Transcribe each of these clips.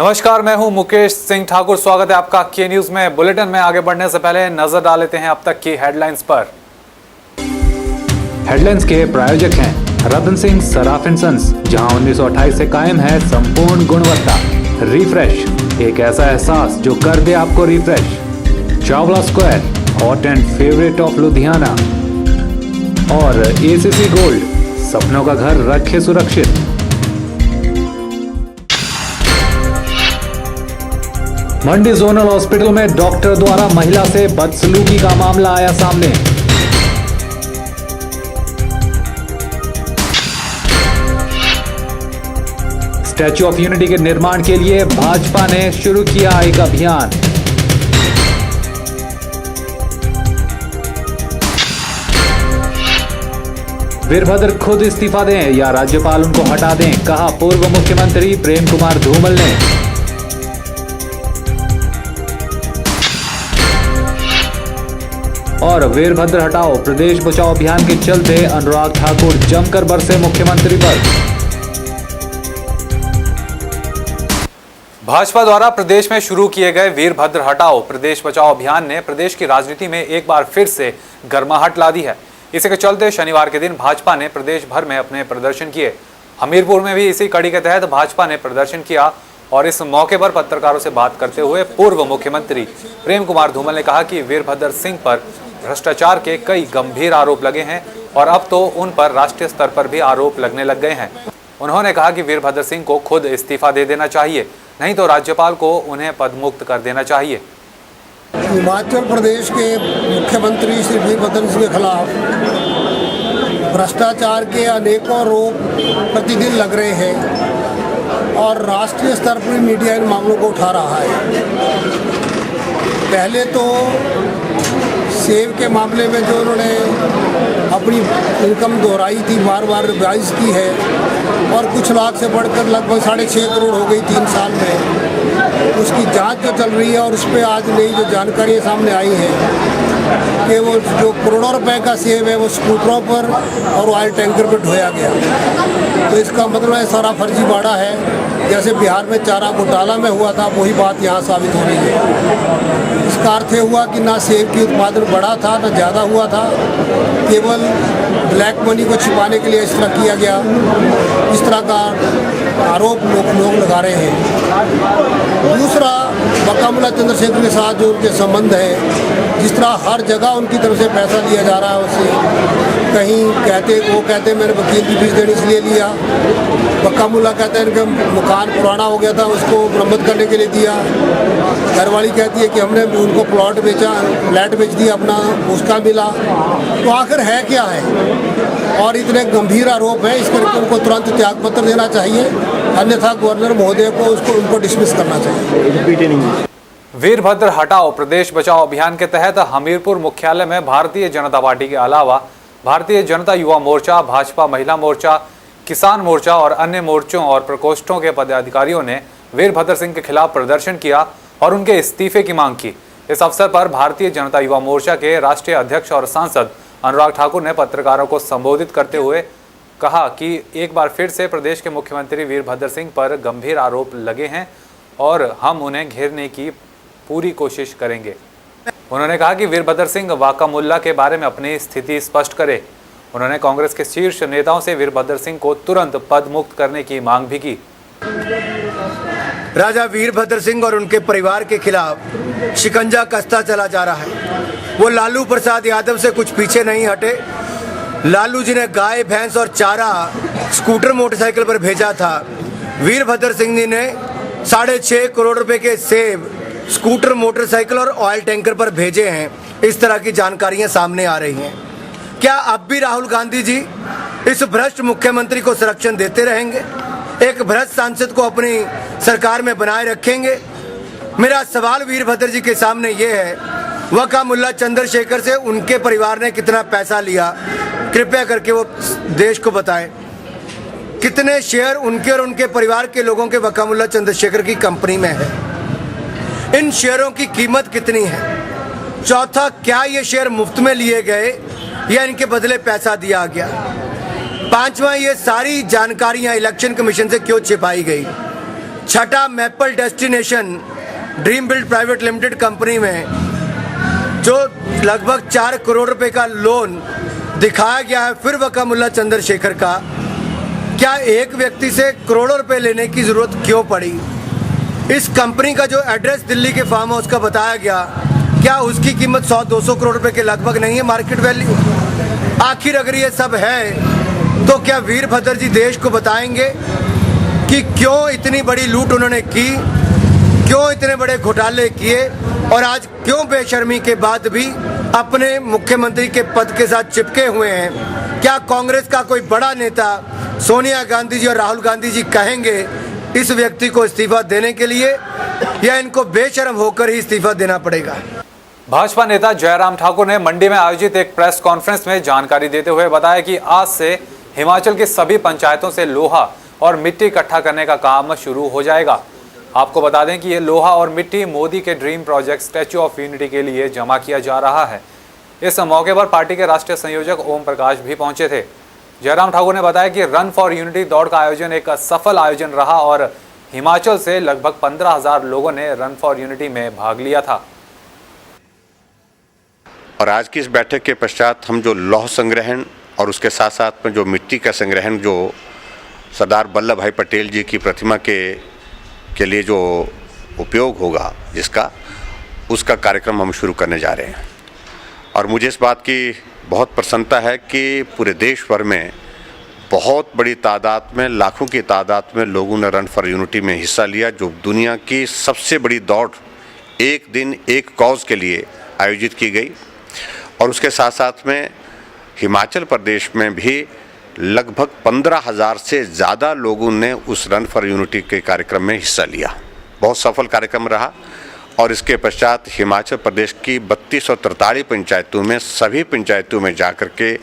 नमस्कार, मैं हूं मुकेश सिंह ठाकुर। स्वागत है आपका के न्यूज में। बुलेटिन में आगे बढ़ने से पहले नजर डाल लेते हैं अब तक की हेडलाइंस पर। हेडलाइंस के प्रायोजक हैं रतन सिंह सराफ एंड सन्स, जहां 1928 से कायम है संपूर्ण गुणवत्ता। रिफ्रेश, एक ऐसा एहसास जो कर दे आपको refresh. Chawla square, hot and favourite of Ludhiana. और एसीसी गोल्ड, सपनों का घर रखे सुरक्षित। मंडी जोनल हॉस्पिटल में डॉक्टर द्वारा महिला से बदसलूकी का मामला आया सामने। स्टैच्यू ऑफ यूनिटी के निर्माण के लिए भाजपा ने शुरू किया एक अभियान। वीरभद्र खुद इस्तीफा दें या राज्यपाल उनको हटा दें, कहा पूर्व मुख्यमंत्री प्रेम कुमार धूमल ने। और वीरभद्र हटाओ, प्रदेश बचाओ अभियान के चलते अनुराग ठाकुर जमकर बरसे मुख्यमंत्री पर। भाजपा द्वारा प्रदेश में शुरू किए गए वीरभद्र हटाओ प्रदेश बचाओ अभियान ने प्रदेश की राजनीति में एक बार फिर से गर्माहट ला दी है। इसी के चलते शनिवार के दिन भाजपा ने प्रदेश भर में अपने प्रदर्शन किए। हमीरपुर में भी इसी कड़ी के तहत भाजपा ने प्रदर्शन किया और इस मौके पर पत्रकारों से बात करते हुए पूर्व मुख्यमंत्री प्रेम कुमार धूमल ने कहा कि वीरभद्र सिंह पर भ्रष्टाचार के कई गंभीर आरोप लगे हैं और अब तो उन पर राष्ट्रीय स्तर पर भी आरोप लगने लग गए हैं। उन्होंने कहा कि वीरभद्र सिंह को खुद इस्तीफा दे देना चाहिए, नहीं तो राज्यपाल को उन्हें पदमुक्त कर देना चाहिए। हिमाचल प्रदेश के मुख्यमंत्री श्री वीरभद्र सिंह के खिलाफ भ्रष्टाचार के अनेकों आरोप प्रतिदिन लग रहे हैं और राष्ट्रीय स्तर पर मीडिया इन मामलों को उठा रहा है। पहले तो सेब के मामले में जो उन्होंने अपनी इनकम दोहराई थी, बार बार रिवाइज की है और कुछ लाख से बढ़कर लगभग 6.5 करोड़ हो गई 3 साल में। उसकी जांच जो चल रही है और उस पर आज नई जो जानकारी सामने आई है कि वो जो करोड़ों रुपए का सेब है वो स्कूटरों पर और ऑयल टैंकर पर ढोया गया। तो इसका मतलब है सारा फर्जीवाड़ा है। जैसे बिहार में चारा घोटाला में हुआ था, वही बात यहाँ साबित हो रही है। इसका अर्थ हुआ कि ना सेब की उत्पादन बढ़ा था ना ज़्यादा हुआ था, केवल ब्लैक मनी को छिपाने के लिए इस तरह किया गया। इस तरह का आरोप लोग लगा रहे हैं। दूसरा, बकामुल्ला चंद्रशेखर के साथ जो उनके संबंध है, जिस तरह हर जगह उनकी तरफ से पैसा लिया जा रहा है उससे, कहीं वो कहते मैंने वकील की फीस देनी इसलिए लिया, बकामुल्ला कहते हैं इनका मकान पुराना हो गया था उसको मरम्मत करने के लिए दिया, घरवाली कहती है कि हमने उनको फ्लैट बेच दिया अपना, उसका मिला। तो आखिर है क्या है? और इतने गंभीर आरोप हैं, इस करके उनको तुरंत त्यागपत्र देना चाहिए, अन्यथा गवर्नर महोदय को उनको डिसमिस करना चाहिए। वीरभद्र हटाओ प्रदेश बचाओ अभियान के तहत हमीरपुर मुख्यालय में भारतीय जनता पार्टी के अलावा भारतीय जनता युवा मोर्चा, भाजपा महिला मोर्चा, किसान मोर्चा और अन्य मोर्चों और प्रकोष्ठों के पदाधिकारियों ने वीरभद्र सिंह के खिलाफ प्रदर्शन किया और उनके इस्तीफे की मांग की। इस अवसर पर भारतीय जनता युवा मोर्चा के राष्ट्रीय अध्यक्ष और सांसद अनुराग ठाकुर ने पत्रकारों को संबोधित करते हुए कहा कि एक बार फिर से प्रदेश के मुख्यमंत्री वीरभद्र सिंह पर गंभीर आरोप लगे हैं और हम उन्हें घेरने की पूरी कोशिश करेंगे। उन्होंने कहा कि वीरभद्र सिंह वाकामुल्ला के बारे में अपनी स्थिति स्पष्ट करे। उन्होंने कांग्रेस के शीर्ष नेताओं से वीरभद्र सिंह को तुरंत पद मुक्त करने की मांग भी की। राजा वीरभद्र सिंह और उनके परिवार के खिलाफ शिकंजा कसता चला जा रहा है। वो लालू प्रसाद यादव से कुछ पीछे नहीं हटे। लालू जी ने गाय, भैंस और चारा स्कूटर मोटरसाइकिल पर भेजा था। वीरभद्र सिंह जी ने 6.5 करोड़ रुपए के सेब स्कूटर, मोटरसाइकिल और ऑयल टैंकर पर भेजे हैं। इस तरह की जानकारियां सामने आ रही हैं। क्या अब भी राहुल गांधी जी इस भ्रष्ट मुख्यमंत्री को संरक्षण देते रहेंगे? एक भ्रष्ट सांसद को अपनी सरकार में बनाए रखेंगे? मेरा सवाल वीरभद्र जी के सामने ये है, वकामुल्ला चंद्रशेखर से उनके परिवार ने कितना पैसा लिया, कृपया करके वो देश को बताएं। कितने शेयर उनके और उनके परिवार के लोगों के वकामुल्ला चंद्रशेखर की कंपनी में है? इन शेयरों की कीमत कितनी है? चौथा, क्या ये शेयर मुफ्त में लिए गए या इनके बदले पैसा दिया गया? पांचवा, ये सारी जानकारियां इलेक्शन कमीशन से क्यों छिपाई गई? छठा maple destination dream build private limited company में जो लगभग 4 करोड़ रुपए का लोन दिखाया गया है फिर वकामुल्ला चंद्रशेखर का, क्या एक व्यक्ति से करोड़ों रुपए लेने की जरूरत क्यों पड़ी? इस कंपनी का जो एड्रेस दिल्ली के फार्म हाउस का बताया गया, क्या उसकी कीमत 100-200 करोड़ रुपए के लगभग नहीं है मार्केट वैल्यू? आखिर अगर ये सब है तो क्या वीरभद्र जी देश को बताएंगे कि क्यों इतनी बड़ी लूट उन्होंने की, क्यों इतने बड़े घोटाले किए और आज क्यों बेशर्मी के बाद भी अपने मुख्यमंत्री के पद के साथ चिपके हुए हैं? क्या कांग्रेस का कोई बड़ा नेता सोनिया गांधी जी और राहुल गांधी जी कहेंगे इस व्यक्ति को इस्तीफा देने के लिए, या इनको बेशर्म होकर ही इस्तीफा देना पड़ेगा? भाजपा नेता जयराम ठाकुर ने मंडी में आयोजित एक प्रेस कॉन्फ्रेंस में जानकारी देते हुए बताया कि आज से हिमाचल की सभी पंचायतों से लोहा और मिट्टी इकट्ठा करने का काम शुरू हो जाएगा। आपको बता दें कि ये लोहा और मिट्टी मोदी के dream project statue of unity के लिए जमा किया जा रहा है। इस मौके पर पार्टी के राष्ट्रीय संयोजक ओम प्रकाश भी पहुंचे थे। जयराम ठाकुर ने बताया कि रन फॉर यूनिटी दौड़ का आयोजन एक सफल आयोजन रहा और हिमाचल से लगभग 15,000 लोगों ने रन फॉर यूनिटी में भाग लिया था। और आज की इस बैठक के पश्चात हम जो लौह संग्रहण और उसके साथ साथ में जो मिट्टी का संग्रहण जो सरदार वल्लभ भाई पटेल जी की प्रतिमा के लिए जो उपयोग होगा जिसका, उसका कार्यक्रम हम शुरू करने जा रहे हैं। और मुझे इस बात की बहुत प्रसन्नता है कि पूरे देश भर में बहुत बड़ी तादाद में, लाखों की तादाद में लोगों ने रन फॉर यूनिटी में हिस्सा लिया, जो दुनिया की सबसे बड़ी दौड़ एक दिन एक कॉज के लिए आयोजित की गई। और उसके साथ साथ में हिमाचल प्रदेश में भी लगभग 15,000 से ज़्यादा लोगों ने उस रन फॉर यूनिटी के कार्यक्रम में हिस्सा लिया। बहुत सफल कार्यक्रम रहा। और इसके पश्चात हिमाचल प्रदेश की 3243 पंचायतों में सभी पंचायतों में जाकर के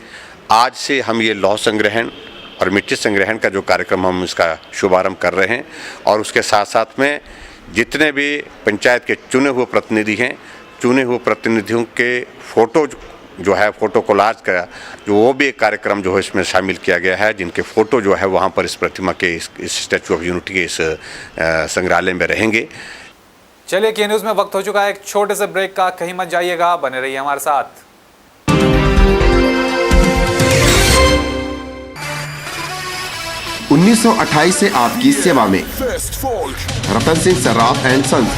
आज से हम ये लौह संग्रहण और मिट्टी संग्रहण का जो कार्यक्रम हम इसका शुभारंभ कर रहे हैं। और उसके साथ साथ में जितने भी पंचायत के चुने हुए प्रतिनिधि हैं, चुने हुए प्रतिनिधियों के फ़ोटो जो है, फ़ोटो कोलाज का जो वो भी एक कार्यक्रम जो है इसमें शामिल किया गया है, जिनके फ़ोटो जो है वहाँ पर इस प्रतिमा के इस स्टैच्यू ऑफ यूनिटी के इस संग्रहालय में रहेंगे। चलिए के न्यूज़ में वक्त हो चुका है एक छोटे से ब्रेक का, कहीं मत जाइएगा, बने रहिए हमारे साथ। 1928 से आपकी सेवा में रतन सिंह सर्राफ एंड सन्स,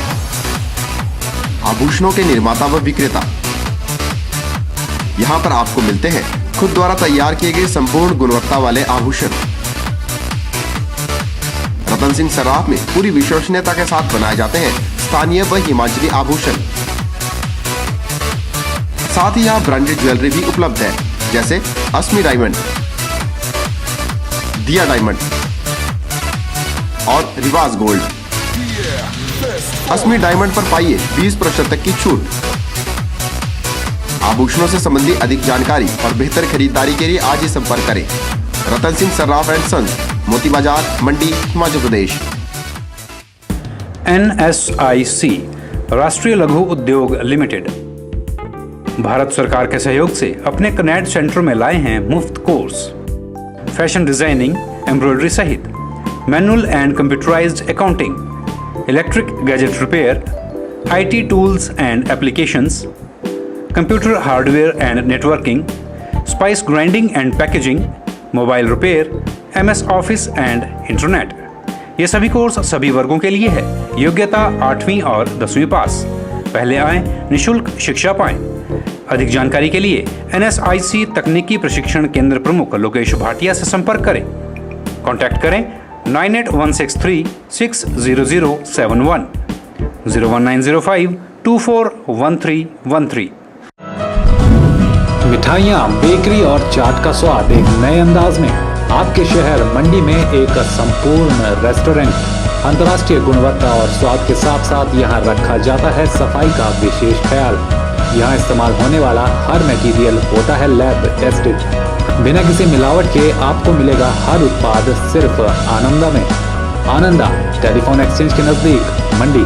आभूषणों के निर्माता व विक्रेता। यहाँ पर आपको मिलते हैं खुद द्वारा तैयार किए गए संपूर्ण गुणवत्ता वाले आभूषण। रतन सिंह सर्राफ में पूरी विश्वसनीयता के साथ बनाए जाते हैं स्थानीय व हिमाचली आभूषण। साथ ही यहाँ ब्रांडेड ज्वेलरी भी उपलब्ध है, जैसे अस्मी डायमंड, दिया डायमंड और रिवाज गोल्ड। अस्मी डायमंड पर पाइए 20% तक की छूट। आभूषणों से संबंधित अधिक जानकारी और बेहतर खरीदारी के लिए आज ही संपर्क करें। रतन सिंह सर्राफ एंड सन्स, मोती बाजार, मंडी, हिमाचल प्रदेश। NSIC राष्ट्रीय लघु उद्योग लिमिटेड भारत सरकार के सहयोग से अपने कनेड सेंटर में लाए हैं मुफ्त कोर्स फैशन डिजाइनिंग, एम्ब्रॉयडरी सहित manual and computerised accounting, electric gadget repair, IT tools and applications, computer hardware and networking, spice grinding and packaging, mobile repair, MS office and internet. ये सभी कोर्स सभी वर्गों के लिए है। योग्यता 8वीं और 10वीं पास। पहले आएं, निशुल्क शिक्षा पाएं। अधिक जानकारी के लिए NSIC तकनीकी प्रशिक्षण केंद्र प्रमुख लोकेश भाटिया से संपर्क करें। कॉन्टैक्ट करें 9816360071 01905241313। मिठाइयाँ, बेकरी और चाट का स्वाद एक नए अंदाज में आपके शहर मंडी में एक संपूर्ण रेस्टोरेंट। अंतर्राष्ट्रीय गुणवत्ता और स्वाद के साथ साथ यहाँ रखा जाता है सफाई का विशेष ख्याल। यहाँ इस्तेमाल होने वाला हर मटेरियल होता है लैब टेस्टेड। बिना किसी मिलावट के आपको मिलेगा हर उत्पाद सिर्फ आनंदा में। आनंदा टेलीफोन एक्सचेंज के नजदीक, मंडी।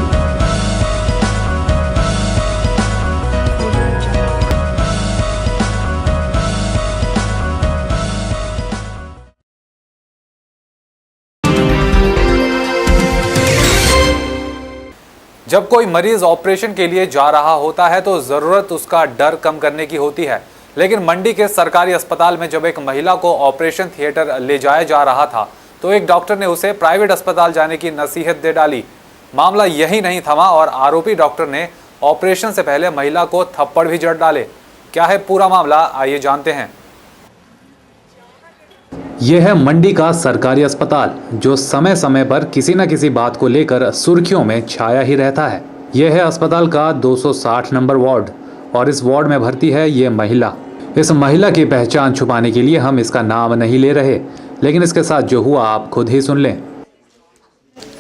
जब कोई मरीज ऑपरेशन के लिए जा रहा होता है तो जरूरत उसका डर कम करने की होती है, लेकिन मंडी के सरकारी अस्पताल में जब एक महिला को ऑपरेशन थिएटर ले जाया जा रहा था तो एक डॉक्टर ने उसे प्राइवेट अस्पताल जाने की नसीहत दे डाली। मामला यही नहीं थमा और आरोपी डॉक्टर ने ऑपरेशन से पहले महिला को थप्पड़ भी जड़ डाले। क्या है पूरा मामला, आइए जानते हैं। यह है मंडी का सरकारी अस्पताल जो समय समय पर किसी न किसी बात को लेकर सुर्खियों में छाया ही रहता है। यह है अस्पताल का 260 नंबर वार्ड और इस वार्ड में भर्ती है ये महिला। इस महिला की पहचान छुपाने के लिए हम इसका नाम नहीं ले रहे, लेकिन इसके साथ जो हुआ आप खुद ही सुन लें।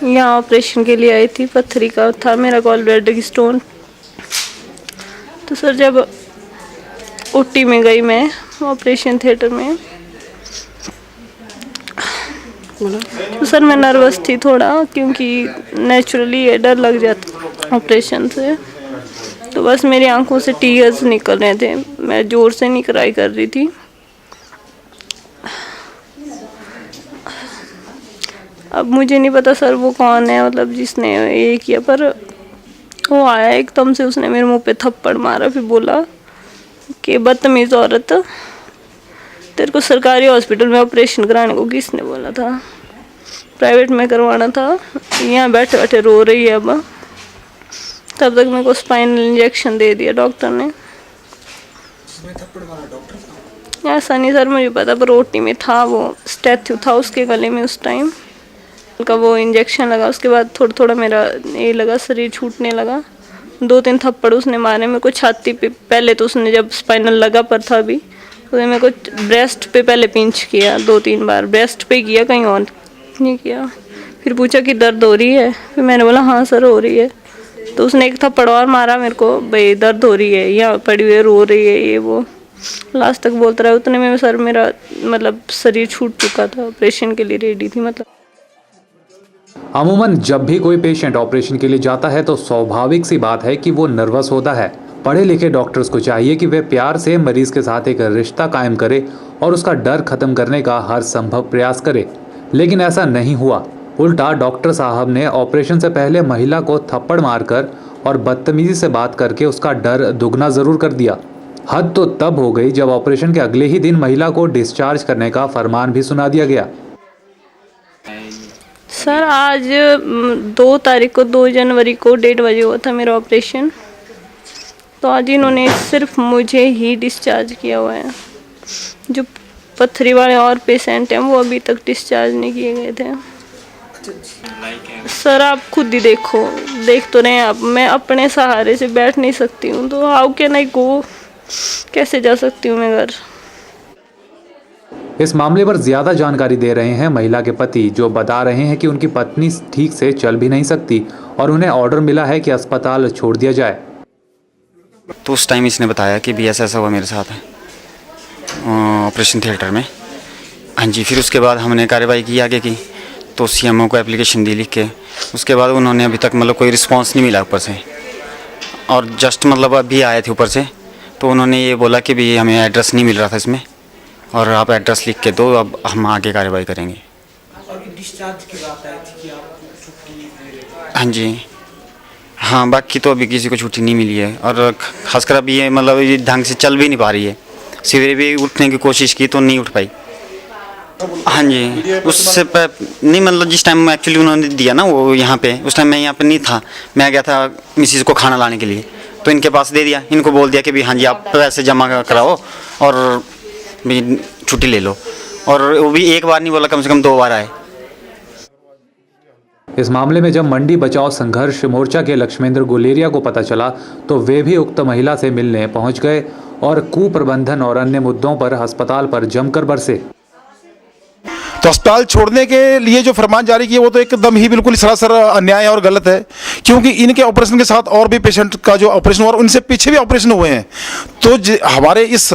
यहाँ ऑपरेशन के लिए आई थी, पत्थरी का था मेरा गॉल ब्लैडर की स्टोन। तो सर जब ओटी में गई मैं ऑपरेशन थिएटर में, तो सर मैं नर्वस थी थोड़ा, क्योंकि नेचुरली ये डर लग जाता ऑपरेशन से। तो बस मेरी आंखों से टीयर्स निकल रहे थे, मैं ज़ोर से नहीं क्राई कर रही थी। अब मुझे नहीं पता सर वो कौन है, मतलब जिसने ये किया, पर वो आया एकदम से, उसने मेरे मुंह पे थप्पड़ मारा, फिर बोला कि बदतमीज़ औरत, तेरे को सरकारी हॉस्पिटल में ऑपरेशन कराने को किसने बोला था, प्राइवेट में करवाना था। यहाँ बैठे बैठे रो रही है। अब तब तक मेरे को स्पाइनल इंजेक्शन दे दिया डॉक्टर ने। ऐसा नहीं सर मुझे पता, पर ओटी में था, वो स्टैथू था उसके गले में उस टाइम का, वो इंजेक्शन लगा। उसके बाद थोड़ा थोड़ा मेरा ये लगा, शरीर छूटने लगा। 2-3 थप्पड़ उसने मारे मेरे को छाती पे। पहले तो उसने जब स्पाइनल लगा पर था अभी, उसने मेरे को ब्रेस्ट पे पहले पिंच किया 2-3 बार, ब्रेस्ट पे किया, कहीं और नहीं किया। फिर पूछा कि दर्द हो रही है, फिर मैंने बोला हाँ सर हो रही है। तो उसने एक थप्पड़ और मारा मेरे को, भाई दर्द हो रही है, यहाँ पड़ी हुई है, रो रही है, ये वो लास्ट तक बोलता रहा। उतने में सर मेरा मतलब शरीर छूट चुका था, ऑपरेशन के लिए रेडी थी। मतलब अमूमन जब भी कोई पेशेंट ऑपरेशन के लिए जाता है तो स्वाभाविक सी बात है कि वो नर्वस होता है। पढ़े लिखे डॉक्टर्स को चाहिए कि वे प्यार से मरीज के साथ एक रिश्ता कायम करे और उसका डर खत्म करने का हर संभव प्रयास करे, लेकिन ऐसा नहीं हुआ। उल्टा डॉक्टर साहब ने ऑपरेशन से पहले महिला को थप्पड़ मारकर और बदतमीजी से बात करके उसका डर दुगना जरूर कर दिया। हद तो तब हो गई जब ऑपरेशन के अगले ही दिन महिला को डिस्चार्ज करने का फरमान भी सुना दिया गया। सर आज 2 तारीख को 2 जनवरी को 1:30 बजे हुआ था मेरा ऑपरेशन। तो आज इन्होंने सिर्फ मुझे ही डिस्चार्ज किया हुआ है। जो पत्थरी वाले और पेशेंट हैं वो अभी तक डिस्चार्ज नहीं किए गए थे। सर आप खुद ही देखो, देख तो रहे हैं आप, मैं अपने सहारे से बैठ नहीं सकती हूँ, तो हाउ कैन आई गो, कैसे जा सकती हूँ मैं घर। इस मामले पर ज्यादा जानकारी दे रहे हैं महिला के पति, जो बता रहे हैं कि उनकी पत्नी ठीक से चल भी नहीं सकती और उन्हें ऑर्डर मिला है कि अस्पताल छोड़ दिया जाए। तो उस टाइम इसने बताया कि भी ऐसा हुआ मेरे साथ है ऑपरेशन थिएटर में। हाँ जी, फिर उसके बाद हमने कार्रवाई की आगे की, तो सीएमओ को एप्लीकेशन दी लिख के। उसके बाद उन्होंने अभी तक मतलब कोई रिस्पांस नहीं मिला ऊपर से, और जस्ट मतलब अभी आए थे ऊपर से, तो उन्होंने ये बोला कि भी हमें एड्रेस नहीं मिल रहा था इसमें, और आप एड्रेस लिख के दो, अब हम आगे कार्रवाई करेंगे। और डिस्चार्ज की बात आई थी कि आप छुट्टी दे रहे थे। हाँ जी, हाँ, बाकी तो अभी किसी को छुट्टी नहीं मिली है, और खासकर अभी ये मतलब ये ढंग से चल भी नहीं पा रही है। सवेरे भी उठने की कोशिश की तो नहीं उठ पाई। हाँ जी, उससे नहीं, मतलब जिस टाइम एक्चुअली उन्होंने दिया ना वो यहाँ पे, उस टाइम मैं यहाँ पे नहीं था, मैं गया था मिसिस को खाना लाने के लिए, तो इनके पास दे दिया। इनको बोल दिया कि भी हाँ जी आप पैसे जमा कराओ और भी छुट्टी ले लो, और वो भी एक बार नहीं बोला, कम से कम 2 बार आए। इस मामले में जब मंडी बचाओ संघर्ष मोर्चा के लक्ष्मेंद्र गुलेरिया को पता चला तो वे भी उक्त महिला से मिलने पहुंच गए और कुप्रबंधन और अन्य मुद्दों पर अस्पताल पर जमकर बरसे। तो अस्पताल छोड़ने के लिए जो फरमान जारी किया वो तो एकदम ही बिल्कुल सरासर अन्याय और गलत है, क्योंकि इनके ऑपरेशन के साथ और भी पेशेंट का जो ऑपरेशन हुआ, उनसे पीछे भी ऑपरेशन हुए हैं। तो हमारे इस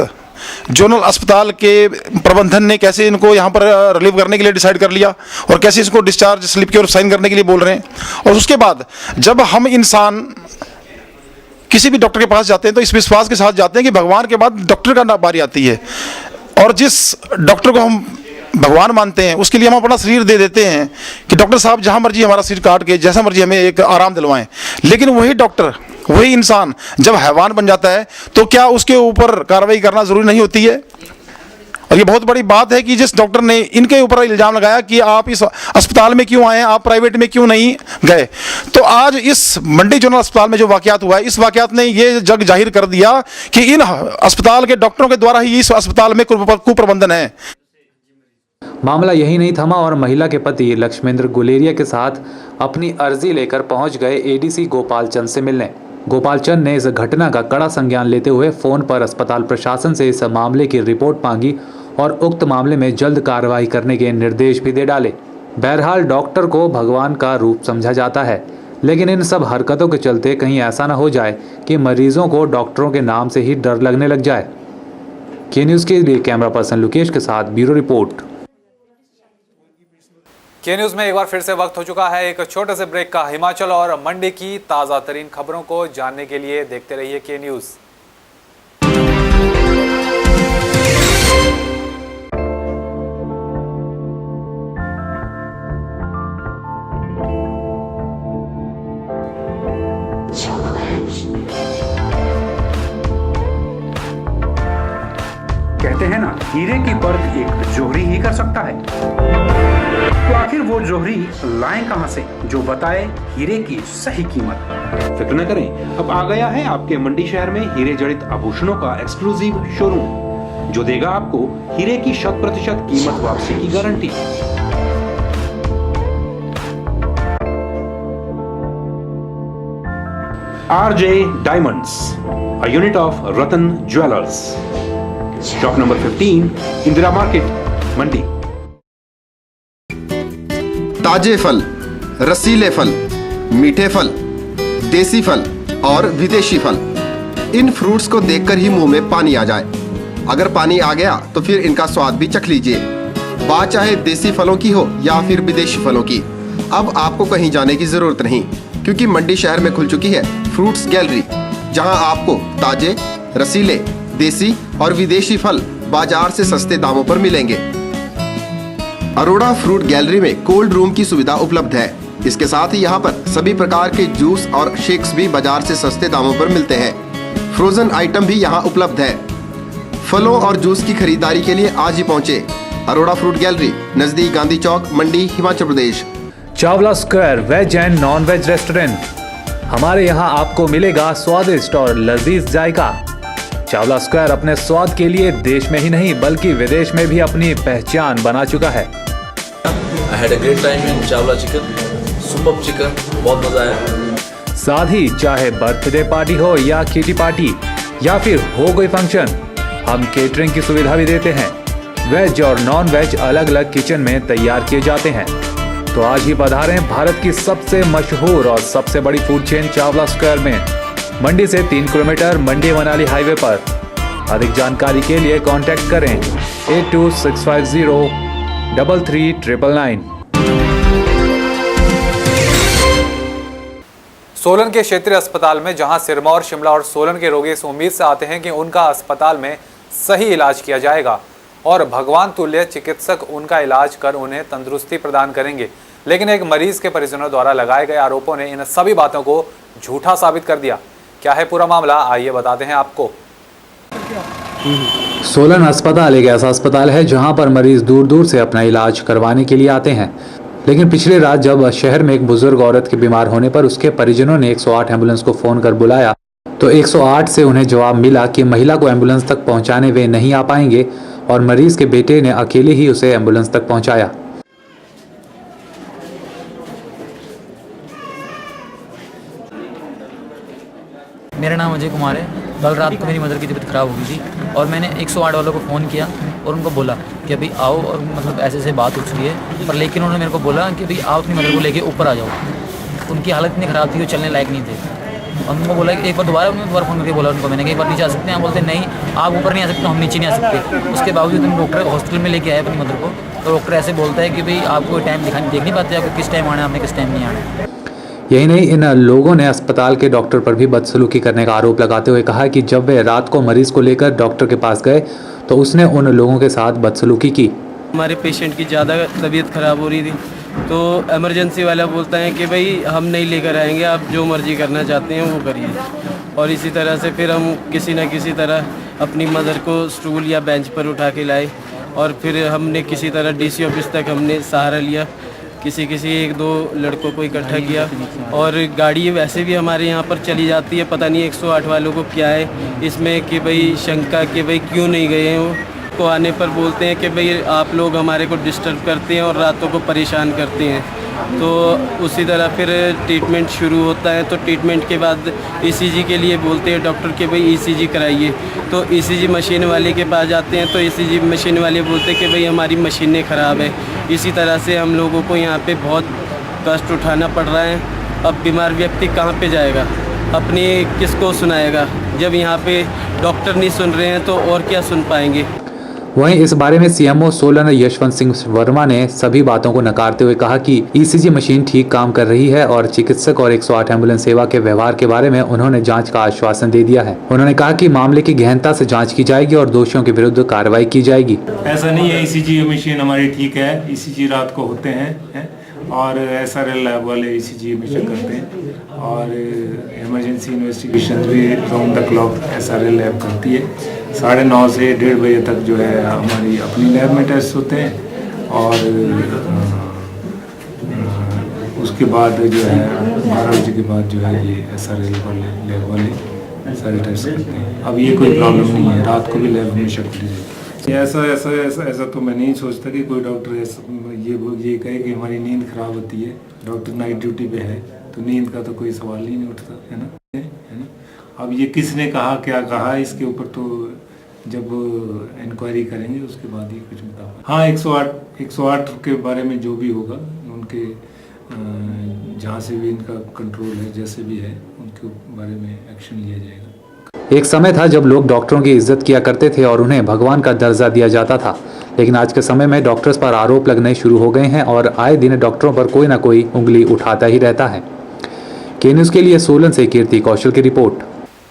जोनल अस्पताल के प्रबंधन ने कैसे इनको यहाँ पर रिलीव करने के लिए डिसाइड कर लिया और कैसे इसको डिस्चार्ज स्लिप की ओर साइन करने के लिए बोल रहे हैं। और उसके बाद जब हम इंसान किसी भी डॉक्टर के पास जाते हैं तो इस विश्वास के साथ जाते हैं कि भगवान के बाद डॉक्टर का बारी आती है, और जिस डॉक्टर को हम भगवान मानते हैं, उसके लिए हम अपना शरीर दे देते हैं कि डॉक्टर साहब जहाँ मर्जी हमारा शरीर काट के जैसा मर्जी हमें एक आराम दिलवाएं। लेकिन वही डॉक्टर, वही इंसान जब हैवान बन जाता है तो क्या उसके ऊपर कार्रवाई करना जरूरी नहीं होती है? और ये बहुत बड़ी बात है कि जिस डॉक्टर ने इनके ऊपर इल्जाम लगाया कि आप इस अस्पताल में क्यों आए, आप प्राइवेट में क्यों नहीं गए, तो आज इस मंडी जनरल अस्पताल में जो वाकयात हुआ है, इस वाकयात ने ये जग जाहिर कर दिया कि इन अस्पताल के डॉक्टरों के द्वारा ही इस अस्पताल में कुप्रबंधन है। मामला यही नहीं थमा और महिला के पति लक्ष्मेंद्र गुलेरिया के साथ अपनी अर्जी लेकर पहुंच गए एडीसी गोपाल चंद से मिलने। गोपाल चंद ने इस घटना का कड़ा संज्ञान लेते हुए फोन पर अस्पताल प्रशासन से इस मामले की रिपोर्ट मांगी और उक्त मामले में जल्द कार्रवाई करने के निर्देश भी दे डाले। बहरहाल डॉक्टर को भगवान का रूप समझा जाता है, लेकिन इन सब हरकतों के चलते कहीं ऐसा ना हो जाए कि मरीजों को डॉक्टरों के नाम से ही डर लगने लग जाए। के न्यूज़ के लिए कैमरा पर्सन लुकेश के साथ ब्यूरो रिपोर्ट। के न्यूज़ में एक बार फिर से वक्त हो चुका है एक छोटे से ब्रेक का। हिमाचल और मंडी की ताज़ा तरीन खबरों को जानने के लिए देखते रहिए के न्यूज़। कहते हैं ना, हीरे की परख एक जोहरी ही कर सकता है। तो आखिर वो जोहरी लाएं कहां से जो बताए हीरे की सही कीमत? फिक्र न करें, अब आ गया है आपके मंडी शहर में हीरे जड़ित आभूषणों का एक्सक्लूसिव शोरूम, जो देगा आपको हीरे की 100% कीमत वापसी की guarantee. RJ Diamonds, a unit of Ratan Jewelers. Shop number 15, Indira market, Mandi. ताजे फल, रसीले फल, मीठे फल, देसी फल और विदेशी फल, इन फ्रूट्स को देखकर ही मुंह में पानी आ जाए। अगर पानी आ गया तो फिर इनका स्वाद भी चख लीजिए। बात चाहे देसी फलों की हो या फिर विदेशी फलों की, अब आपको कहीं जाने की जरूरत नहीं, क्योंकि मंडी शहर में खुल चुकी है फ्रूट्स गैलरी, जहां आपको ताजे, रसीले, देसी और विदेशी फल बाजार से सस्ते दामों पर मिलेंगे। अरोड़ा फ्रूट गैलरी में कोल्ड रूम की सुविधा उपलब्ध है। इसके साथ ही यहाँ पर सभी प्रकार के जूस और शेक्स भी बाजार से सस्ते दामों पर मिलते हैं। फ्रोजन आइटम भी यहाँ उपलब्ध है। फलों और जूस की खरीदारी के लिए आज ही पहुँचे अरोड़ा फ्रूट गैलरी, नजदीक Gandhi Chowk, Mandi, Himachal Pradesh. Chawla square veg and non veg restaurant. हमारे यहाँ आपको मिलेगा स्वादिष्ट और लजीज जायका। चावला स्क्वायर अपने स्वाद के लिए देश में ही नहीं बल्कि विदेश में भी अपनी पहचान बना चुका है। I had a great time in Chawla chicken, super chicken, बहुत मजा आया। साथ ही चाहे बर्थडे पार्टी हो या किटी पार्टी या फिर हो कोई फंक्शन, हम केटरिंग की सुविधा भी देते हैं। वेज और नॉन वेज अलग अलग किचन में तैयार किए जाते हैं। तो आज ही पधारें भारत की सबसे मशहूर और सबसे बड़ी फूड चेन चावला स्क्वायर में, मंडी से 3 किलोमीटर, मंडी मनाली हाईवे पर। अधिक जानकारी के लिए कांटेक्ट करें 8265033999। सोलन के क्षेत्रीय अस्पताल में जहां सिरमौर, शिमला और सोलन के रोगी इस उम्मीद से आते हैं कि उनका अस्पताल में सही इलाज किया जाएगा और भगवान तुल्य चिकित्सक उनका इलाज कर उन्हें तंदुरुस्ती प्रदान करेंगे, लेकिन एक मरीज के परिजनों द्वारा लगाए गए आरोपों ने इन सभी बातों को झूठा साबित कर दिया। क्या है पूरा मामला, आइए बताते हैं आपको। सोलन अस्पताल एक ऐसा अस्पताल है जहां पर मरीज दूर दूर से अपना इलाज करवाने के लिए आते हैं, लेकिन पिछले रात जब शहर में एक बुजुर्ग औरत के बीमार होने पर उसके परिजनों ने 108 एम्बुलेंस को फोन कर बुलाया तो 108 से उन्हें जवाब मिला कि महिला को एम्बुलेंस तक पहुंचाने वे नहीं आ पाएंगे और मरीज के बेटे ने अकेले ही उसे एम्बुलेंस तक पहुंचाया। मेरा नाम अजय कुमार है। कल रात को मेरी मदर की तबीयत ख़राब हो गई थी और मैंने 108 वालों को फ़ोन किया और उनको बोला कि अभी आओ, और मतलब ऐसे ऐसे बात हो चुकी है, पर लेकिन उन्होंने मेरे को बोला कि भाई आप अपनी मदर को लेके ऊपर आ जाओ। उनकी हालत इतनी ख़राब थी, वो चलने लायक नहीं थे। और उनको बोला कि एक बार दोबारा फ़ोन करके बोला उनको मैंने कि एक बार नीचे आ सकते हैं? बोलते नहीं, आप ऊपर नहीं आ सकते, हम नीचे नहीं आ सकते। उसके बावजूद हम डॉक्टर हॉस्पिटल में लेके आए अपनी मदर को, तो डॉक्टर ऐसे बोलता है कि भाई आपको टाइम देख नहीं पाते, आपको किस टाइम आना है, आपने किस टाइम नहीं आना है। यही नहीं, इन लोगों ने अस्पताल के डॉक्टर पर भी बदसलूकी करने का आरोप लगाते हुए कहा कि जब वे रात को मरीज को लेकर डॉक्टर के पास गए तो उसने उन लोगों के साथ बदसलूकी की। हमारे पेशेंट की ज़्यादा तबीयत ख़राब हो रही थी, तो इमरजेंसी वाला बोलता है कि भाई हम नहीं लेकर आएंगे, आप जो मर्ज़ी करना चाहते हैं वो करिए। और इसी तरह से फिर हम किसी न किसी तरह अपनी मदर को स्टूल या बेंच पर उठा के लाए, और फिर हमने किसी तरह डीसी ऑफिस तक हमने सहारा लिया, किसी एक दो लड़कों को इकट्ठा किया। और गाड़ी वैसे भी हमारे यहाँ पर चली जाती है, पता नहीं 108 वालों को क्या है इसमें कि भाई शंका कि भाई क्यों नहीं गए हैं। वो को आने पर बोलते हैं कि भाई आप लोग हमारे को डिस्टर्ब करते हैं और रातों को परेशान करते हैं। तो उसी तरह फिर ट्रीटमेंट शुरू होता है, तो ट्रीटमेंट के बाद ईसीजी के लिए बोलते हैं डॉक्टर के भाई ईसीजी कराइए। तो ईसीजी मशीन वाले के पास जाते हैं, तो ईसीजी मशीन वाले बोलते हैं कि भाई हमारी मशीनें ख़राब है। इसी तरह से हम लोगों को यहाँ पे बहुत कष्ट उठाना पड़ रहा है। अब बीमार व्यक्ति कहाँ पे जाएगा, अपनी किसको सुनाएगा? जब यहाँ पे डॉक्टर नहीं सुन रहे हैं तो और क्या सुन पाएंगे। वहीं इस बारे में सीएमओ सोलन यशवंत सिंह वर्मा ने सभी बातों को नकारते हुए कहा कि ईसीजी मशीन ठीक काम कर रही है और चिकित्सक और 108 एम्बुलेंस सेवा के व्यवहार के बारे में उन्होंने जांच का आश्वासन दे दिया है। उन्होंने कहा कि मामले की गहनता से जांच की जाएगी और दोषियों के विरुद्ध कार्रवाई की जाएगी। ऐसा नहीं है, ईसीजी मशीन हमारी ठीक है, ईसीजी रात को होते हैं और SRL लैब वाले ईसीजी मशीन करते हैं और इमरजेंसी इन्वेस्टिगेशन भी round the clock SRL lab करती है। 9:30 से 1:30 बजे तक जो है हमारी अपनी लैब में टेस्ट होते हैं और उसके बाद जो है 12 बजे के बाद जो है ये SRL वाले लैब वाले सारे टेस्ट करते हैं। अब ये कोई प्रॉब्लम नहीं है, रात को भी लैब हमेशा खुली रहती है। ऐसा तो मैं नहीं सोचता कि कोई डॉक्टर ये कहे कि हमारी नींद खराब होती है। डॉक्टर नाइट ड्यूटी पे है तो नींद का तो कोई सवाल ही नहीं उठता, है ना। अब ये किसने कहा, क्या कहा, इसके ऊपर तो जब इंक्वायरी करेंगे उसके बाद ही कुछ बता पाएंगे। हाँ, 108 के बारे में जो भी होगा उनके जहाँ से भी इनका कंट्रोल है, जैसे भी है उनके बारे में एक्शन लिया जाएगा। एक समय था जब लोग डॉक्टरों की इज्जत किया करते थे और उन्हें भगवान का दर्जा दिया जाता था, लेकिन आज के समय में डॉक्टर्स पर आरोप लगने शुरू हो गए हैं और आए दिन डॉक्टरों पर कोई ना कोई उंगली उठाता ही रहता है। के न्यूज़ के लिए सोलन से कीर्ति कौशल की रिपोर्ट।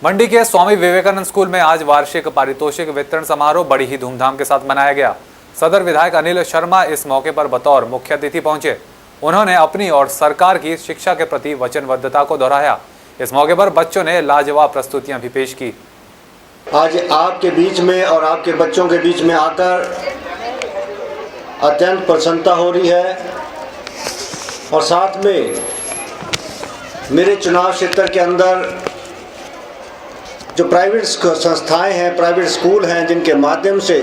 मंडी के स्वामी विवेकानंद स्कूल में आज वार्षिक पारितोषिक वितरण समारोह बड़ी ही धूमधाम के साथ मनाया गया। सदर विधायक अनिल शर्मा इस मौके पर बतौर मुख्य अतिथि पहुंचे। उन्होंने अपनी और सरकार की शिक्षा के प्रति वचनबद्धता को दोहराया। इस मौके पर बच्चों ने लाजवाब प्रस्तुतियां भी पेश की। आज आपके बीच में और आपके बच्चों के बीच में आकर अत्यंत प्रसन्नता हो रही है और साथ में मेरे चुनाव क्षेत्र के अंदर जो प्राइवेट संस्थाएं हैं, प्राइवेट स्कूल हैं, जिनके माध्यम से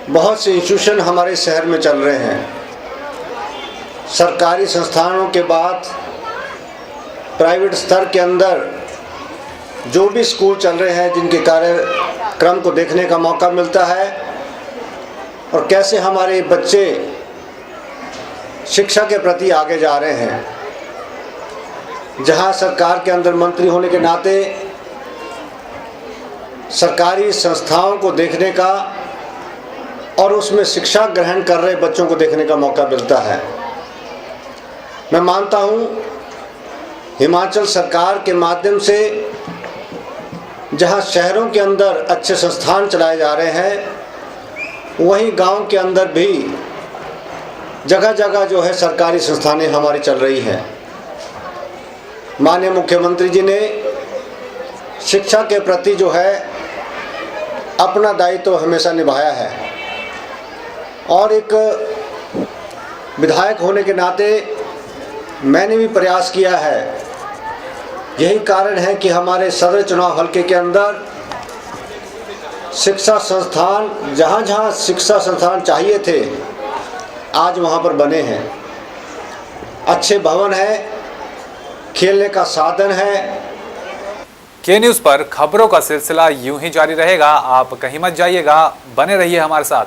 बहुत से इंस्टीट्यूशन हमारे शहर में चल रहे हैं। सरकारी संस्थानों के बाद प्राइवेट स्तर के अंदर जो भी स्कूल चल रहे हैं, जिनके कार्यक्रम को देखने का मौका मिलता है और कैसे हमारे बच्चे शिक्षा के प्रति आगे जा रहे हैं। जहां सरकार के अंदर मंत्री होने के नाते सरकारी संस्थाओं को देखने का और उसमें शिक्षा ग्रहण कर रहे बच्चों को देखने का मौका मिलता है। मैं मानता हूं हिमाचल सरकार के माध्यम से जहां शहरों के अंदर अच्छे संस्थान चलाए जा रहे हैं, वहीं गांव के अंदर भी जगह जगह जो है सरकारी संस्थानें हमारी चल रही हैं। माननीय मुख्यमंत्री जी ने शिक्षा के प्रति जो है अपना दायित्व हमेशा निभाया है और एक विधायक होने के नाते मैंने भी प्रयास किया है। यही कारण है कि हमारे सदर चुनाव हलके के अंदर शिक्षा संस्थान, जहाँ जहाँ शिक्षा संस्थान चाहिए थे, आज वहाँ पर बने हैं। अच्छे भवन है, खेलने का साधन है। के न्यूज़ पर खबरों का सिलसिला यूं ही जारी रहेगा। आप कहीं मत जाइएगा, बने रहिए हमारे साथ।